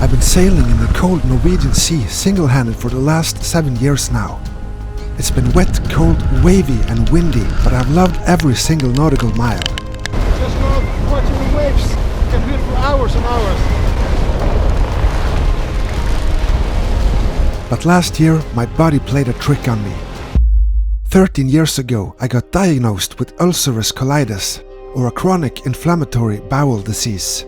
I've been sailing in the cold Norwegian Sea single-handed for the last 7 years now. It's been wet, cold, wavy and windy, but I've loved every single nautical mile. Just love watching the waves. You can do it for hours and hours. But last year, my body played a trick on me. 13 years ago, I got diagnosed with ulcerous colitis, or a chronic inflammatory bowel disease.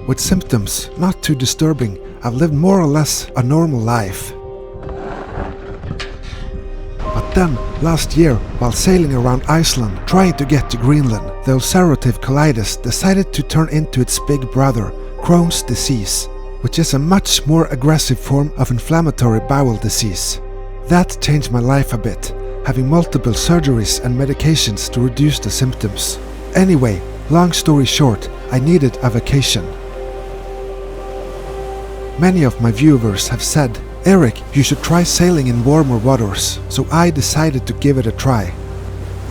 With symptoms not too disturbing, I've lived more or less a normal life. But then, last year, while sailing around Iceland trying to get to Greenland, the ulcerative colitis decided to turn into its big brother, Crohn's disease, which is a much more aggressive form of inflammatory bowel disease. That changed my life a bit, having multiple surgeries and medications to reduce the symptoms. Anyway, long story short, I needed a vacation. Many of my viewers have said, "Erik, you should try sailing in warmer waters," so I decided to give it a try.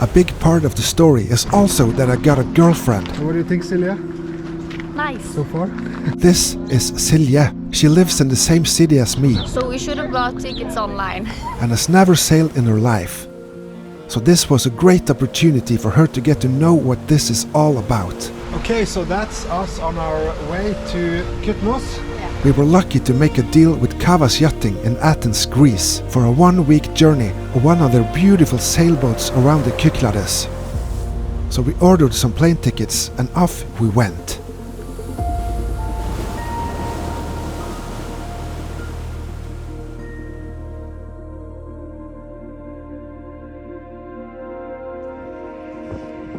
A big part of the story is also that I got a girlfriend. What do you think, Silje? Nice. So far? This is Silje. She lives in the same city as me So we should have bought tickets online. and has never sailed in her life. So this was a great opportunity for her to get to know what this is all about. Okay, so that's us on our way to Kytnos. We were lucky to make a deal with Kavas Yachting in Athens, Greece for a 1-week journey on one of their beautiful sailboats around the Cyklades. So we ordered some plane tickets and off we went.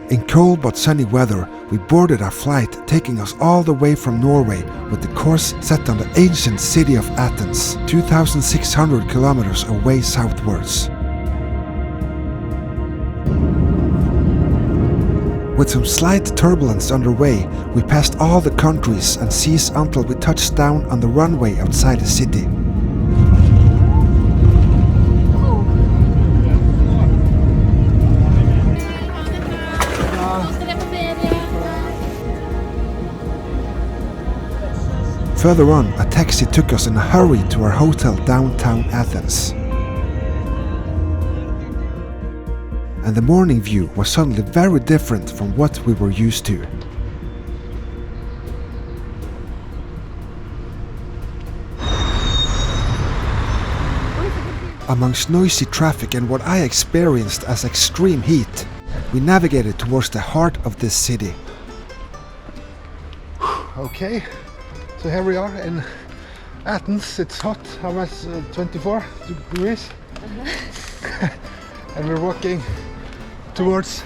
In cold but sunny weather, we boarded our flight, taking us all the way from Norway with the course set on the ancient city of Athens, 2,600 kilometers away southwards. With some slight turbulence underway, we passed all the countries and seas until we touched down on the runway outside the city. Further on, a taxi took us in a hurry to our hotel downtown Athens. And the morning view was suddenly very different from what we were used to. Amongst noisy traffic and what I experienced as extreme heat, we navigated towards the heart of this city. Okay, so here we are in Athens. It's hot, how much? 24 degrees? And we're walking towards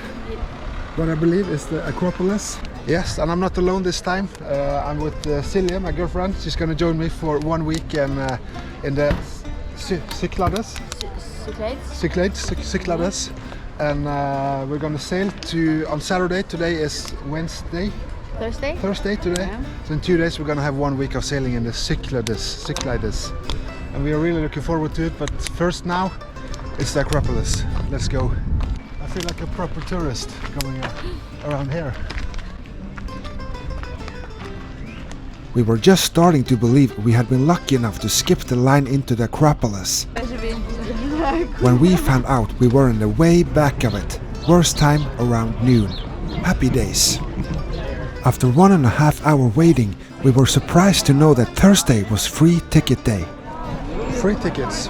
what I believe is the Acropolis. Yes, and I'm not alone this time. I'm with Silje, my girlfriend. She's going to join me for 1 week in the Cyklades. Cyklades. And we're going to sail on Saturday. Today is Wednesday. Thursday today. Yeah. So in 2 days we're going to have 1 week of sailing in the Cyklades. And we are really looking forward to it. But first now, it's the Acropolis. Let's go. I feel like a proper tourist going around here. We were just starting to believe we had been lucky enough to skip the line into the Acropolis when we found out we were in the way back of it. Worst time around noon. Happy days. After 1.5 hour waiting, we were surprised to know that Thursday was free ticket day. Free tickets.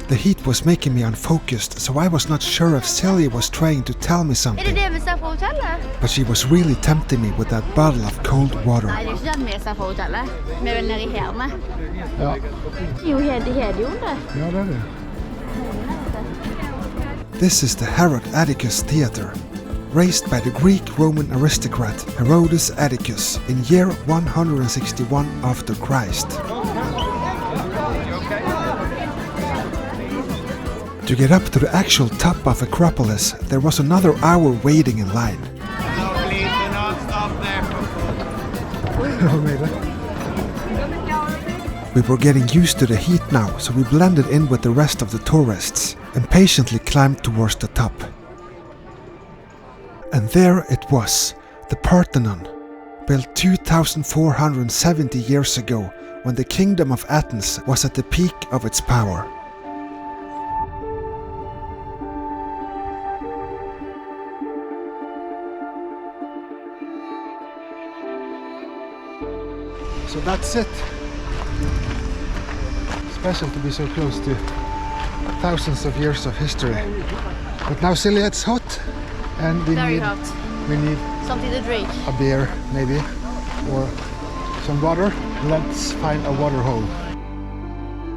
The heat was making me unfocused, so I was not sure if Silje was trying to tell me something. But she was really tempting me with that bottle of cold water. This is the Herod Atticus Theatre, raised by the Greek-Roman aristocrat Herodes Atticus in year 161 after Christ. To get up to the actual top of Acropolis, there was another hour waiting in line. Please do not stop there. We were getting used to the heat now, so we blended in with the rest of the tourists and patiently climbed towards the top. And there it was, the Parthenon. built 2,470 years ago, when the kingdom of Athens was at the peak of its power. So that's it. Special to be so close to thousands of years of history. But now, Silje, it's hot, and we Very need hot. Something to drink. a beer, maybe, or some water. Let's find a water hole.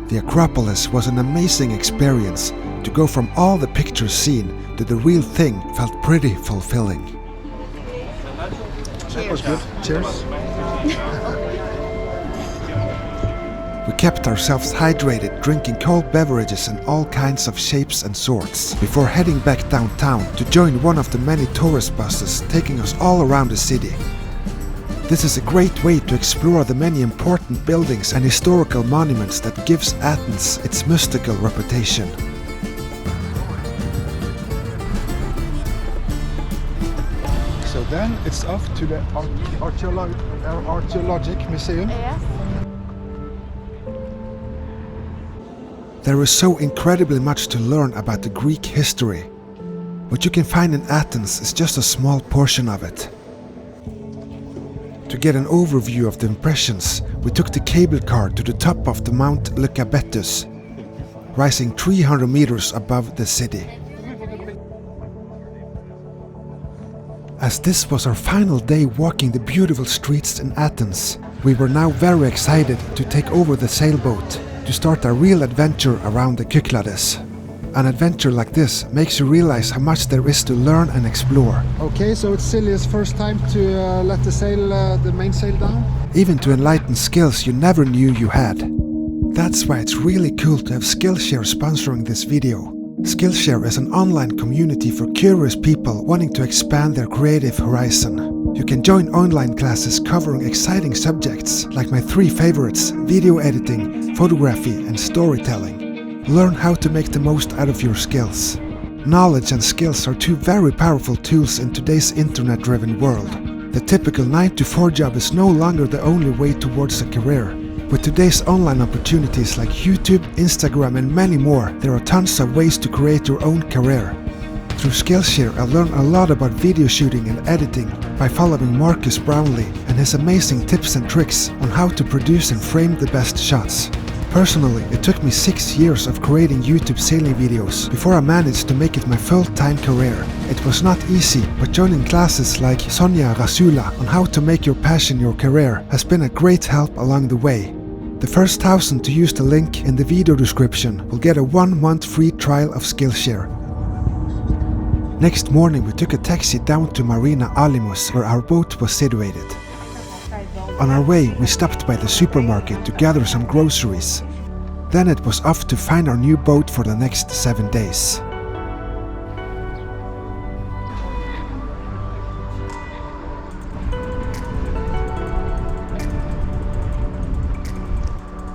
The Acropolis was an amazing experience. To go from all the pictures seen to the real thing felt pretty fulfilling. That was good. Cheers. We kept ourselves hydrated, drinking cold beverages in all kinds of shapes and sorts, before heading back downtown to join one of the many tourist buses taking us all around the city. This is a great way to explore the many important buildings and historical monuments that gives Athens its mystical reputation. So then it's off to the Archaeologic Museum. Yes. There is so incredibly much to learn about the Greek history. What you can find in Athens is just a small portion of it. To get an overview of the impressions, we took the cable car to the top of the Mount Lycabettus, rising 300 meters above the city. As this was our final day walking the beautiful streets in Athens, we were now very excited to take over the sailboat to start a real adventure around the Cyklades. An adventure like this makes you realize how much there is to learn and explore. Okay, so it's Silje's first time to let the main sail down. Even to enlighten skills you never knew you had. That's why it's really cool to have Skillshare sponsoring this video. Skillshare is an online community for curious people wanting to expand their creative horizon. You can join online classes covering exciting subjects like my 3 favorites: video editing, photography and storytelling. Learn how to make the most out of your skills. Knowledge and skills are 2 very powerful tools in today's internet-driven world. The typical 9-to-4 job is no longer the only way towards a career. With today's online opportunities like YouTube, Instagram and many more, there are tons of ways to create your own career. Through Skillshare, I learned a lot about video shooting and editing by following Marcus Brownlee and his amazing tips and tricks on how to produce and frame the best shots. Personally, it took me 6 years of creating YouTube sailing videos before I managed to make it my full-time career. It was not easy, but joining classes like Sonia Rasula on how to make your passion your career has been a great help along the way. The first 1,000 to use the link in the video description will get a 1-month free trial of Skillshare. Next morning we took a taxi down to Marina Alimus, where our boat was situated. On our way we stopped by the supermarket to gather some groceries. Then it was off to find our new boat for the next 7 days.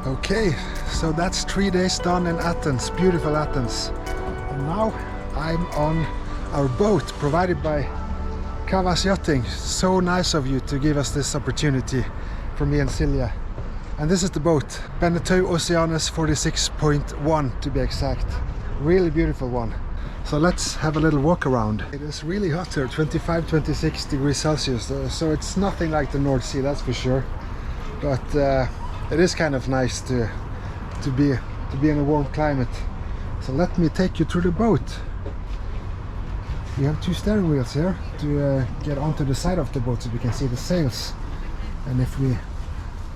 Okay, so that's 3 days done in Athens, beautiful Athens. And now I'm on our boat provided by Kavas Yachting. So nice of you to give us this opportunity for me and Silje. And this is the boat, Beneteau Oceanus 46.1 to be exact. Really beautiful one. So let's have a little walk around. It is really hot here, 25-26 degrees Celsius, so it's nothing like the North Sea, that's for sure. But it is kind of nice to be in a warm climate. So let me take you through the boat. We have 2 steering wheels here to get onto the side of the boat so we can see the sails. And if we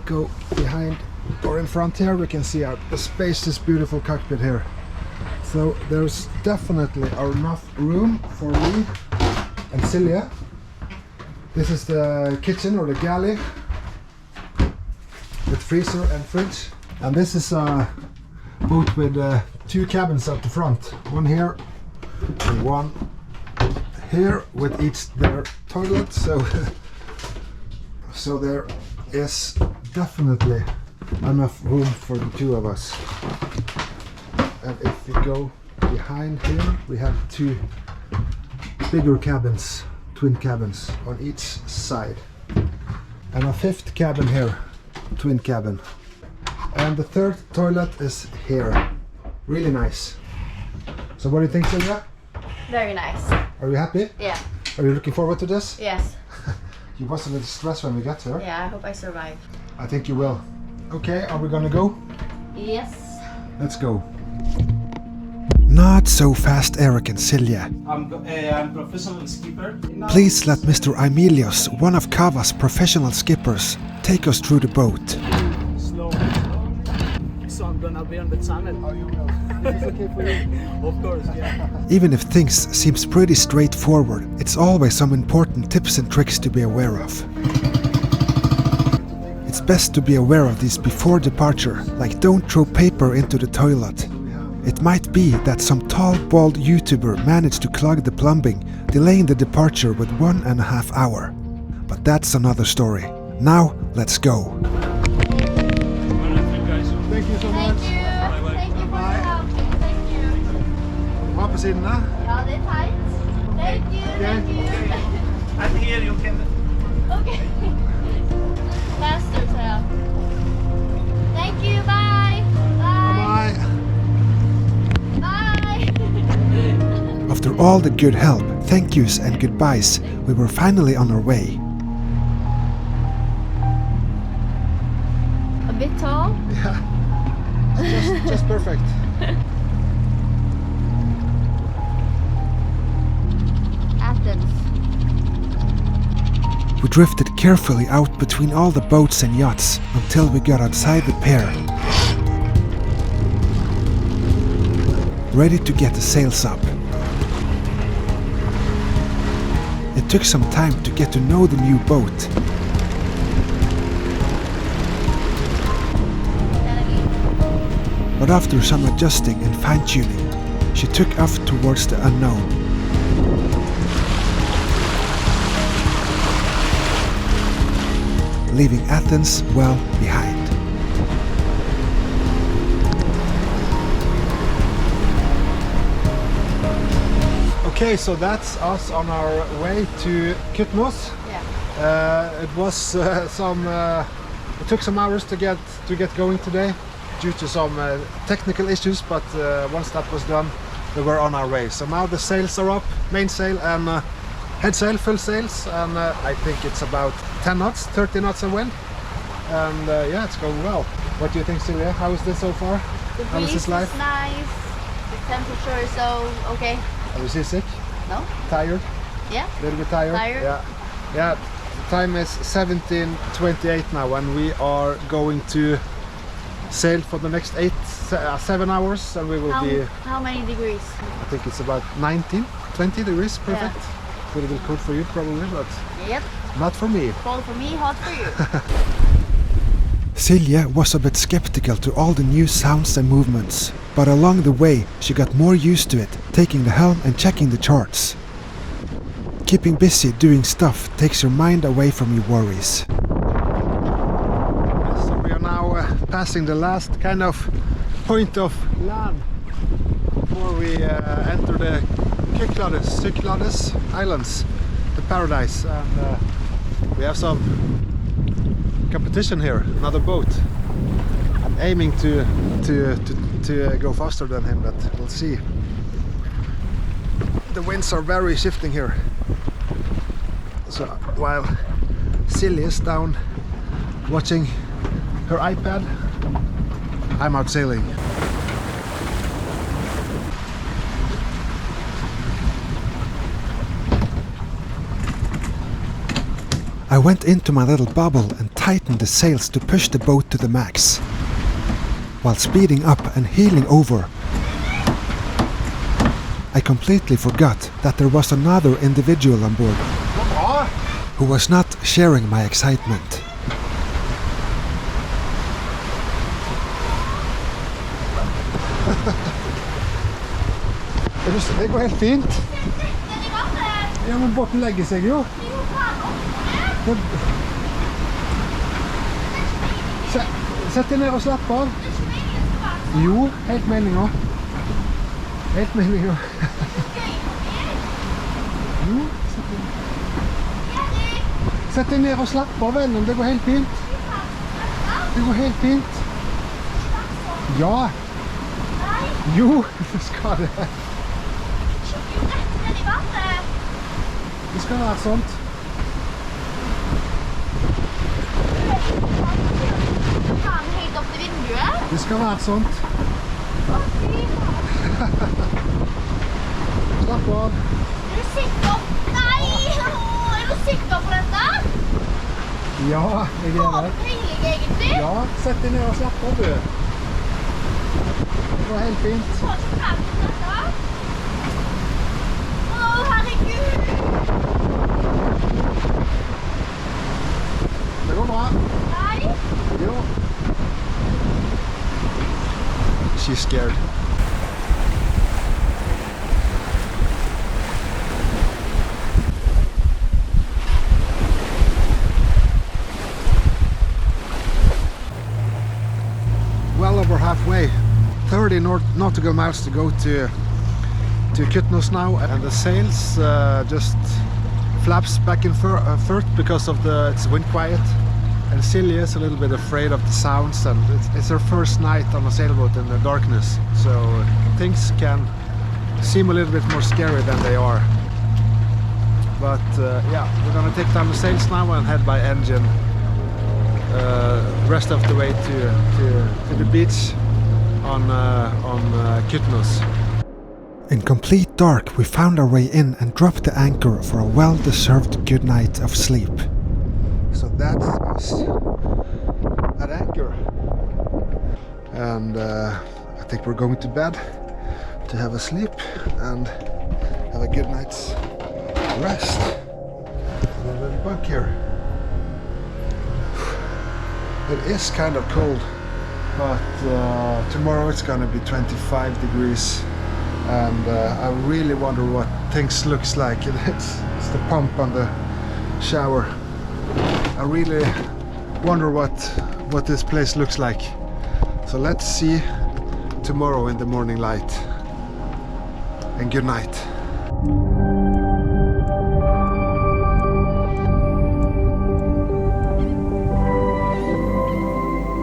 go behind or in front here, we can see the spacious, beautiful cockpit here. So there's definitely enough room for me and Silje. This is the kitchen or the galley with freezer and fridge. And this is a boat with 2 cabins at the front. One here and one here with each their toilet. So there is definitely enough room for the 2 of us. And if we go behind here, we have 2 bigger cabins, twin cabins on each side. And a fifth cabin here, twin cabin. And the third toilet is here. Really nice. So what do you think, Silje? Very nice. Are you happy? Yeah. Are you looking forward to this? Yes. You was a little stressed when we got here. Yeah, I hope I survive. I think you will. Okay, are we gonna go? Yes. Let's go. Not so fast, Erik and Silje. I'm professional skipper. Please let Mr. Emilios, one of Kava's professional skippers, take us through the boat. Slow. So I'm gonna be on the channel. Are you will? Is this okay for you? Of course, yeah. Even if things seems pretty straightforward, it's always some important tips and tricks to be aware of. It's best to be aware of these before departure, like don't throw paper into the toilet. It might be that some tall, bald YouTuber managed to clog the plumbing, delaying the departure with 1.5 hours. But that's another story. Now, let's go. Thank you so much. Thank you. Thank you for your help. Thank you. Var på sidorna. Ja, det är tight. Thank you. Thank you. And here you can. Okay. Faster, Sarah. Thank you. Bye. Bye. Bye. Bye. After all the good help, thank yous and goodbyes, we were finally on our way. A bit tall. Yeah. Just perfect. Athens. We drifted carefully out between all the boats and yachts until we got outside the pier. Ready to get the sails up. It took some time to get to know the new boat. But after some adjusting and fine-tuning, she took off towards the unknown. Leaving Athens well behind. Okay, so that's us on our way to Kytnos. Yeah. It was it took some hours to get going today due to some technical issues, but once that was done, we were on our way. So now the sails are up, mainsail and head sail, full sails, and I think it's about 10 knots, 30 knots of wind, and yeah, it's going well. What do you think, Silje? How is this so far? The How is breeze this is life? nice. The temperature is so okay. Are you seasick? No? Tired? Yeah. A little bit tired? Tired? Yeah. Yeah. The time is 17:28 now, and we are going to sail for the next 7 hours, and we will be. How many degrees? I think it's about 19, 20 degrees. Perfect. A little bit cold for you, probably, but Yep. not for me. Cold for me, hot for you. Silje was a bit skeptical to all the new sounds and movements, but along the way she got more used to it, taking the helm and checking the charts. Keeping busy doing stuff takes your mind away from your worries. So we are now passing the last kind of point of land before we enter the Cyklades Islands, the paradise, and we have some competition here. Another boat. I'm aiming to go faster than him, but we'll see. The winds are very shifting here. So while Silje is down watching her iPad, I'm out sailing. I went into my little bubble and tightened the sails to push the boat to the max, while speeding up and heeling over. I completely forgot that there was another individual on board who was not sharing my excitement. Det går helt fint. Ja, men båten legger seg jo. Sett deg ned og slapp av. Jo, helt meningen. Helt meningen. Jo, Sett deg ned og slapp av, vennen. Det går helt fint. Det går helt fint. Ja. Jo, det skal det. Det skal være sånt. Helt opp til vinduet. Det skal være sånt. Slapp av. Er du sikker? Nei! Er du sikker på dette? Ja, jeg er der. Peiling egentlig. Ja, sett deg ned og slapp av, du. Det går helt fint. Å, herregud! Det går bra. Nei! Jo. She's scared. Well over halfway. 30 nautical miles to go to Kytnos now, and the sails just flaps back and forth because of it's wind quiet. And Silje is a little bit afraid of the sounds, and it's her first night on a sailboat in the darkness, so things can seem a little bit more scary than they are. But yeah, we're gonna take down the sails now and head by engine rest of the way to the beach on Kytnos. In complete dark, we found our way in and dropped the anchor for a well-deserved good night of sleep. So that's us at anchor, and I think we're going to bed to have a sleep and have a good night's rest. And a little bunk here. It is kind of cold, but tomorrow it's gonna be 25 degrees, and I really wonder what things looks like. It's the pump on the shower. I really wonder what this place looks like. So let's see tomorrow in the morning light. And good night.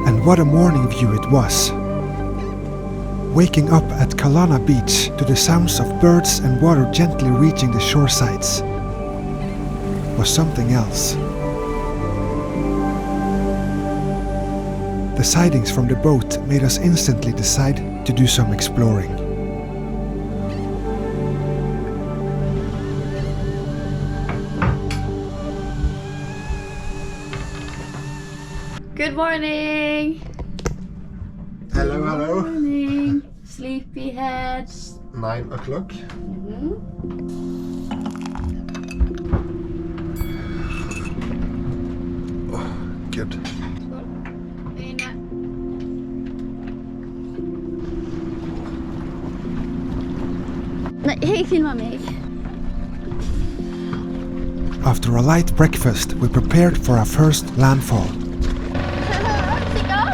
And what a morning view it was. Waking up at Kalana Beach to the sounds of birds and water gently reaching the shore sides was something else. The sightings from the boat made us instantly decide to do some exploring. Good morning! Hello, hello. Good morning! Sleepyheads. 9 o'clock. Oh, good. Nej, hej filma mig. After a light breakfast, we prepared for our first landfall.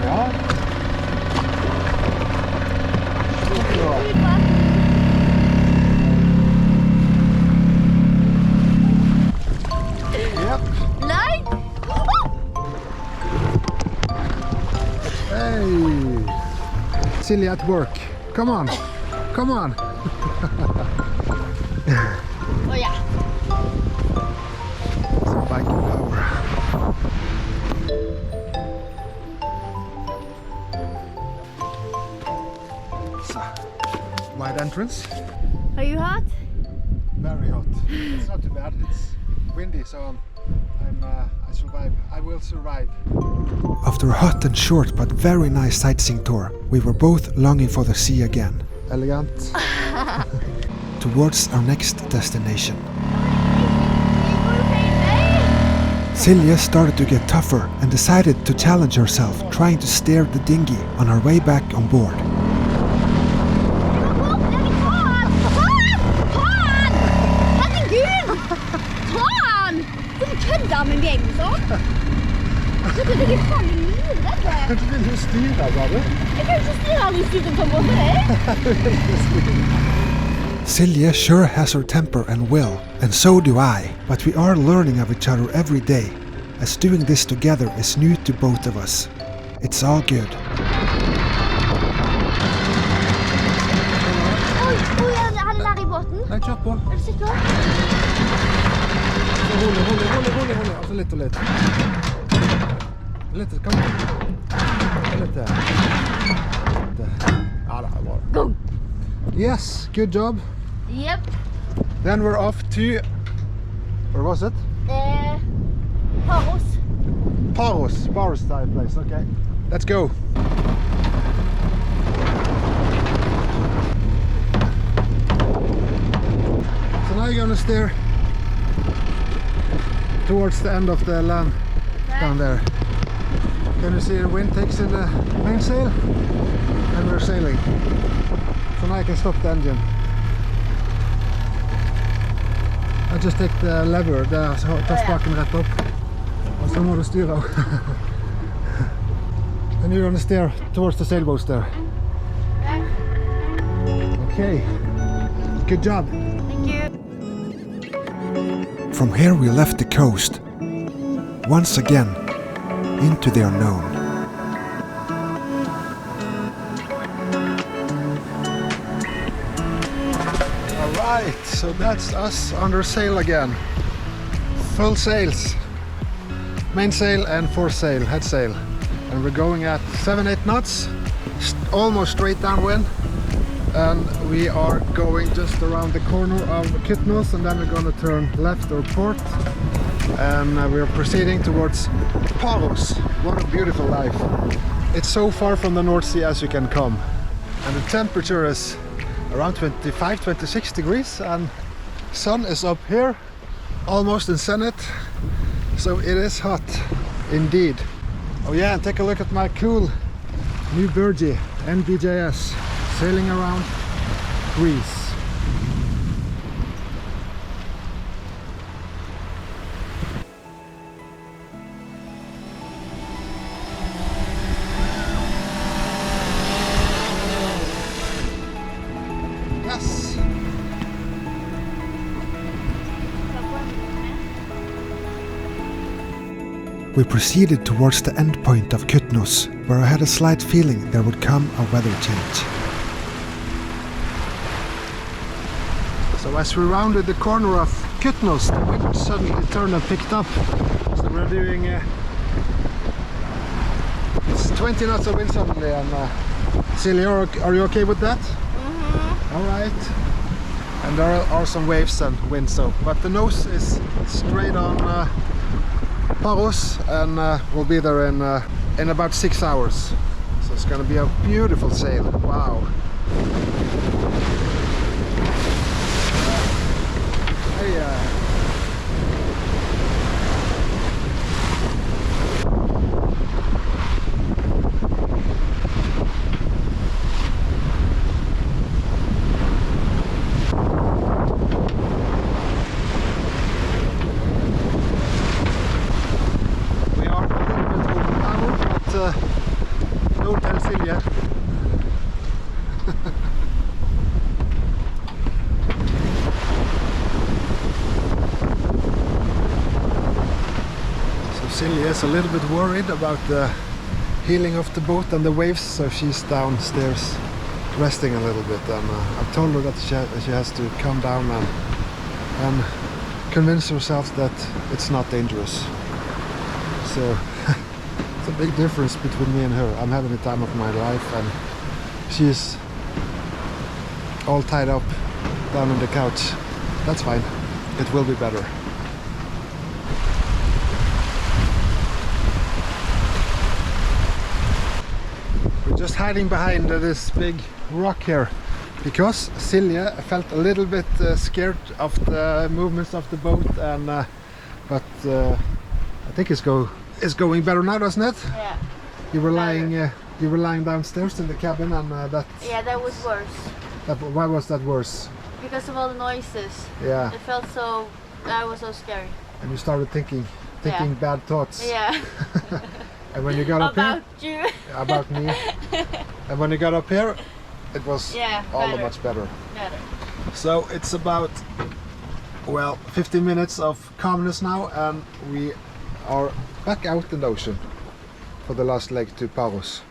Ja. Yep. Nej! Hey! Silje at work. Come on. Come on. Oh ja. Some Viking power. So, wide entrance. Are you hot? Very hot. It's not too bad. It's windy, so I survive. I will survive. After a hot and short but very nice sightseeing tour, we were both longing for the sea again. Elegant. Towards our next destination. Silje started to get tougher and decided to challenge herself, trying to steer the dinghy on our way back on board. Vil du styre, sa du? Silje sure has her temper and will, and so do I, but we are learning of each other every day, as doing this together is new to both of us. It's all good. Oi, han der I båten. Nei, kjør på. Er du sikker? Rolig. Altså litt og litt. Litt, kom igjen. Litt der. Ja, det bra. Go! Yes, good job. Yep. Then we're off to... Where was it? Palos. Palos style place, okay. Let's go. So now you're gonna steer towards the end of the land down there. Can you see the wind takes in the mainsail? And we're sailing. So now I can stop the engine. I just take the lever, ta spaken rett opp. Og så må du styre. And you're gonna steer towards the sailboats there. Okay. Good job. Thank you. From here we left the coast, once again, into the unknown. Alright, so that's us under sail again. Full sails. Mainsail and foresail, head sail. And we're going at 7-8 knots, almost straight downwind. And we are going just around the corner of Kytnos, and then we're going to turn left or port. And we're proceeding towards Palos. What a beautiful life. It's so far from the North Sea as you can come. And the temperature is around 25-26 degrees, and sun is up here, almost in zenith. So it is hot, indeed. Oh yeah, and take a look at my cool new birdie, NBJS, sailing around Greece. Yes! We proceeded towards the end point of Kytnos, where I had a slight feeling there would come a weather change. So as we rounded the corner of Kytnos, the wind suddenly turned and picked up. So we're doing it's 20 knots of wind suddenly, and Silje, are you okay with that? All right. And there are some waves and wind, so but the nose is straight on Palos, and we'll be there in about 6 hours. So it's gonna be a beautiful sail. Wow. Hey, don't tell Silje. So Silje is a little bit worried about the heeling of the boat and the waves, so she's downstairs resting a little bit, and I've told her that she has to calm down and convince herself that it's not dangerous. So it's a big difference between me and her. I'm having the time of my life, and she's all tied up down on the couch. That's fine. It will be better. We're just hiding behind this big rock here because Silje felt a little bit scared of the movements of the boat, and but I think it's going better now, doesn't it? Yeah. You were lying downstairs in the cabin, and Yeah, that was worse. Why was that worse? Because of all the noises. Yeah. It felt so... That was so scary. And you started thinking Yeah. bad thoughts. Yeah. And when you got up About here, you. about me. And when you got up here, it was all better. much better. Better. So it's about 15 minutes of calmness now, and we are back out in the ocean for the last leg to Palos.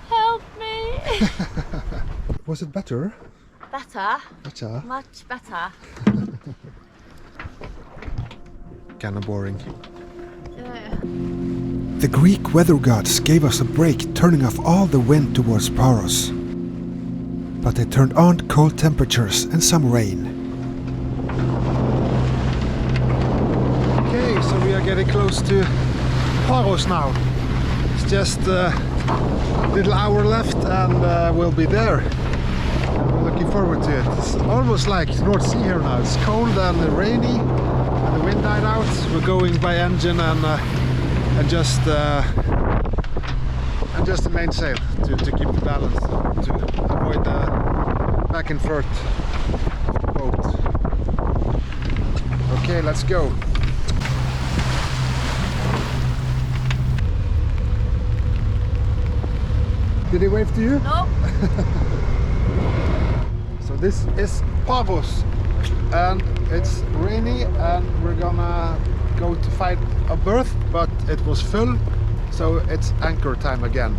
Help me! Was it better? Better. Better? Much better. Kinda boring. Yeah. The Greek weather gods gave us a break, turning off all the wind towards Palos. But they turned on cold temperatures and some rain. Okay, so we are getting close to Palos now. It's just a little hour left and we'll be there. And we're looking forward to it. It's almost like North Sea here now. It's cold and rainy and the wind died out. We're going by engine and just the mainsail to keep the balance, to avoid the back and forth boat. Okay, let's go. Did he wave to you? No. So this is Palos and it's rainy and we're gonna go to find a berth, but it was full, so it's anchor time again.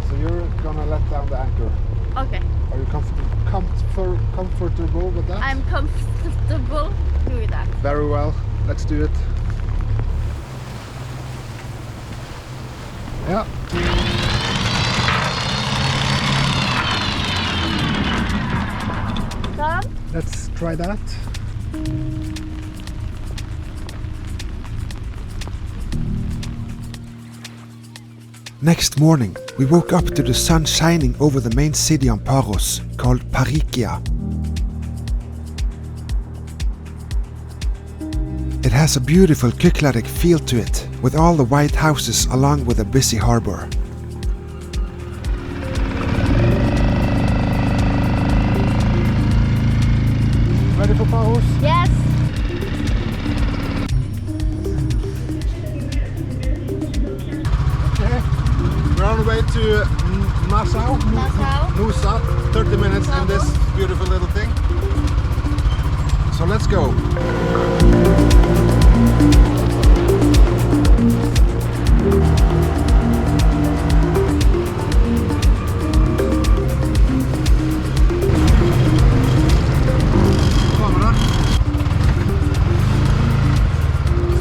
So you're gonna let down the anchor. Okay. Are you comfortable with that? I'm comfortable doing that. Very well. Let's do it. Yeah. Done? Let's try that. Next morning, we woke up to the sun shining over the main city on Palos, called Parikia. It has a beautiful Cykladic feel to it, with all the white houses along with a busy harbor. Ready for Palos? Yes. Okay. We're on the way to Nassau. Nusa. 30 minutes in this beautiful little thing. So let's go.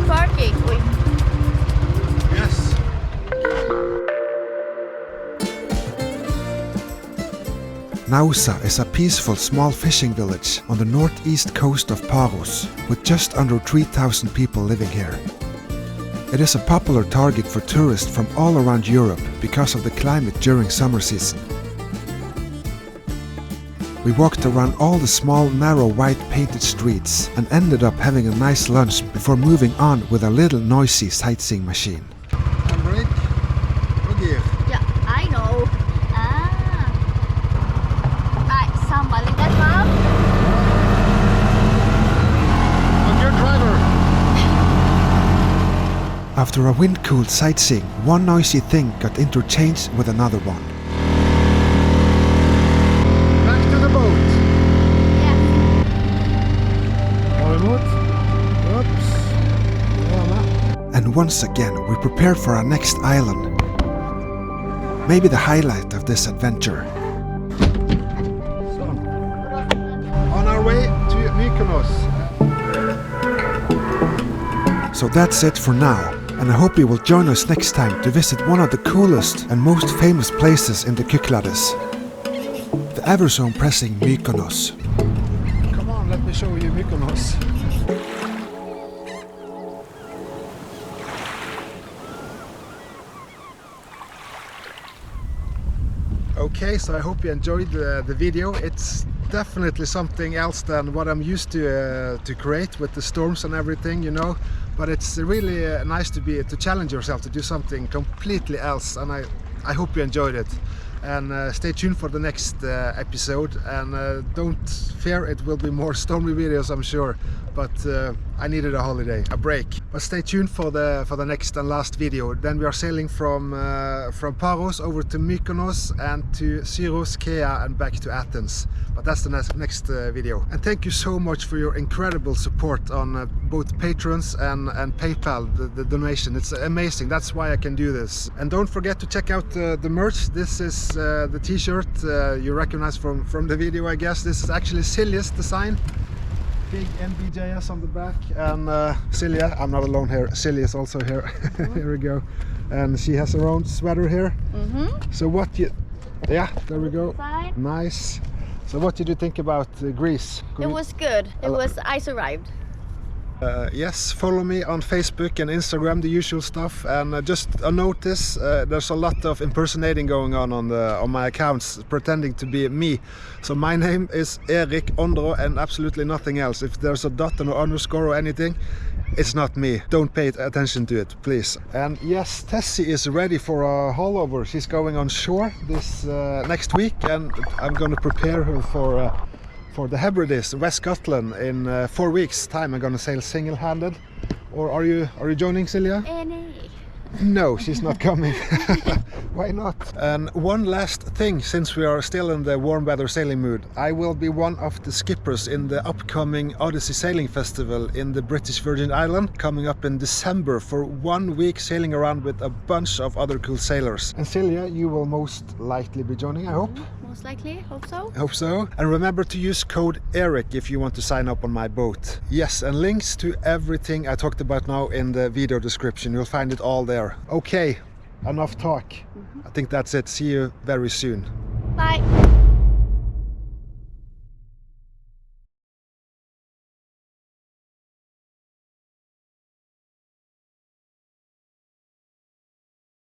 Sparking. Wait. Yes. Nausa is a peaceful small fishing village on the northeast coast of Palos, with just under 3,000 people living here. It is a popular target for tourists from all around Europe because of the climate during summer season. We walked around all the small, narrow, white painted streets and ended up having a nice lunch before moving on with a little noisy sightseeing machine. Handbrake. Och gear. Yeah, I know. Somebody that mom. I'm your driver. After a wind-cooled sightseeing, one noisy thing got interchanged with another one. Back to the boat. Yeah. Oops. And once again, we prepared for our next island. Maybe the highlight of this adventure. On our way to Mykonos. So that's it for now, and I hope you will join us next time to visit one of the coolest and most famous places in the Cyklades, the ever-so-impressive Mykonos. Come on, let me show you Mykonos. Okay, so I hope you enjoyed the video. It's definitely something else than what I'm used to create with the storms and everything, you know. But it's really nice to challenge yourself to do something completely else, and I hope you enjoyed it. And stay tuned for the next episode, and don't fear, it will be more stormy videos, I'm sure. But I needed a holiday, a break. But stay tuned for the next and last video. Then we are sailing from Palos over to Mykonos and to Syros, Kea and back to Athens. But that's the next video. And thank you so much for your incredible support on both patrons and PayPal, the donation. It's amazing. That's why I can do this. And don't forget to check out the merch. This is the t-shirt you recognize from the video, I guess. This is actually Silje's design. Big NBJS on the back, and Silje, I'm not alone here, Silje is also here. Here we go. And she has her own sweater here. So what you, yeah, there we go. Nice. So what did you think about Greece? It was good. Ice arrived. Yes, follow me on Facebook and Instagram, the usual stuff. And just a notice, there's a lot of impersonating going on my accounts, pretending to be me. So my name is Erik Aanderaa and absolutely nothing else. If there's a dot and an underscore or anything, it's not me. Don't pay attention to it, please. And yes, Tessie is ready for a haulover. She's going on shore this next week, and I'm going to prepare her for the Hebrides, West Scotland. In 4 weeks' time, I'm gonna sail single-handed. Or are you joining, Silje? No, she's not coming. Why not? And one last thing, since we are still in the warm weather sailing mood, I will be one of the skippers in the upcoming Odyssey Sailing Festival in the British Virgin Islands, coming up in December for 1 week, sailing around with a bunch of other cool sailors. And Silje, you will most likely be joining, I hope. Most likely, hope so. Hope so. And remember to use code Erik if you want to sign up on my boat. Yes, and links to everything I talked about now in the video description. You'll find it all there. Okay, enough talk. I think that's it. See you very soon. Bye.